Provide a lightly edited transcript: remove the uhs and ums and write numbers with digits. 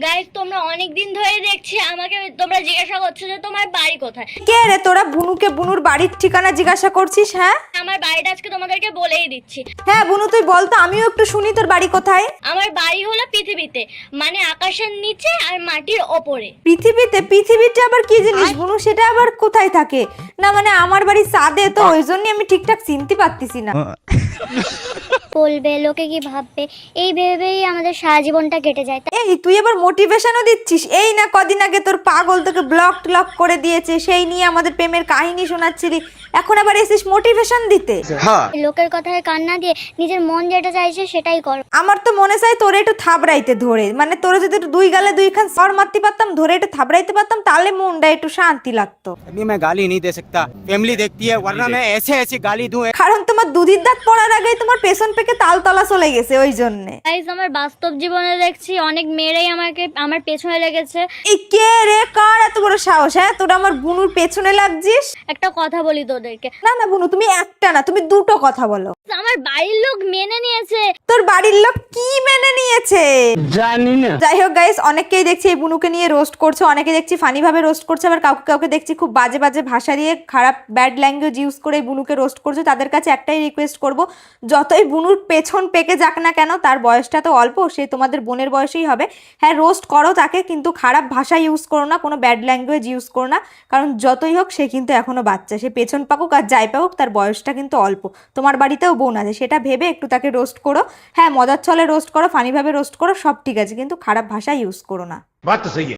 Guys তোমরা অনেক দিন ধরে দেখছি আমাকে তোমরা জিজ্ঞাসা করছো যে তোমার বাড়ি কোথায়। কে রে তোরা বুনুকে বুনুর বাড়ির ঠিকানা জিজ্ঞাসা করছিস? হ্যাঁ আমার বাড়িটা আজকে তোমাদেরকে বলেই দিচ্ছি। হ্যাঁ বুনু তুই বল তো, আমিও একটু শুনি তোর বাড়ি কোথায়। আমার বাড়ি হলো পৃথিবীতে, মানে আকাশের নিচে আর মাটির ওপরে। পৃথিবীতে? পৃথিবীটা আবার কি জিনিস বুনু? সেটা আবার কোথায় থাকে? না মানে আমার বাড়ি সাদে, তো ওই জন্যই আমি ঠিকঠাক চিনতে পারতেছি না। বলবে লোকে কি ভাববে, এই ভেবেই আমাদের সারা জীবনটা কেটে যায়। এই তুই আবার মোটিভেশনও দিচ্ছিস? এই না কদিন আগে তোর পাগল তোকে ব্লক করে দিয়েছে, সেই নিয়ে আমাদের প্রেমের কাহিনী শোনাচ্ছিলি, এখন আবার এসিস মোটিভেশন দিতে? লোকের কথায় কান না দিয়ে নিজের মন যেটা চাইছে সেটাই কর। আমার তো মনে চাই তোরে একটু থাবড়াইতে ধরে, মানে তোরে যদি একটু দুই গালে দুইখান সর মারতে পারতাম, ধরে একটু থাবড়াইতে পারতাম, তাহলে মনটা একটু শান্তি লাগতো। अभी मैं गाली नहीं दे सकता, फैमिली देखती है, वरना मैं ऐसे ऐसे गाली दूं। কারণ তোমার দুধির দাঁত পড়ার আগেই তোমার পেছন পেকে তালতলা চলে গেছে, ওই জন্যে। গাইস আমার বাস্তব জীবনে দেখছি অনেক মেয়েরাই আমার পেছনে লেগেছে। এই কে রে, কার এত বড় সাহস? হ্যাঁ তোরা আমার বুনুর পেছনে লাগছিস? একটা কথা বলি তোদেরকে, না না বুনু, তুমি একটা না, তুমি দুটো কথা বলো। আমার বাড়ির লোক মেনে নিয়েছে। তোর বাড়ির লোক কি মেনে নিয়েছে জানি না। যাই হোক গাইস, অনেককেই দেখছি এই বুনুকে নিয়ে রোস্ট করছে, অনেকে দেখছি ফানি ভাবে রোস্ট করছে, আবার কাউকে কাউকে দেখছি খুব বাজে বাজে ভাষা দিয়ে খারাপ ব্যাড ল্যাঙ্গুয়েজ ইউজ করে এই বুনুকে রোস্ট করছে। তাদের কাছে একটাই রিকোয়েস্ট করব, যতই বুনুর পেছন পেকে যাক না কেন, তার বয়সটা তো অল্প, সে তোমাদের বোনের বয়সেই হবে। হ্যাঁ রোস্ট করো তাকে, কিন্তু খারাপ ভাষা ইউজ করো না, কোনো ব্যাড ল্যাঙ্গুয়েজ ইউজ করো না, কারণ যতই হোক সে কিন্তু এখনো বাচ্চা, সে পেছন পাকুক আর যাই পাকুক তার বয়সটা কিন্তু অল্প। তোমার বাড়িতেও বোন আছে, সেটা ভেবে একটু তাকে রোস্ট করো। হ্যাঁ মজার ছলে রোস্ট করো, ফানিভাবে রোস্ট করো, সব ঠিক আছে, কিন্তু খারাপ ভাষা ইউজ করো না। बात तो सही है।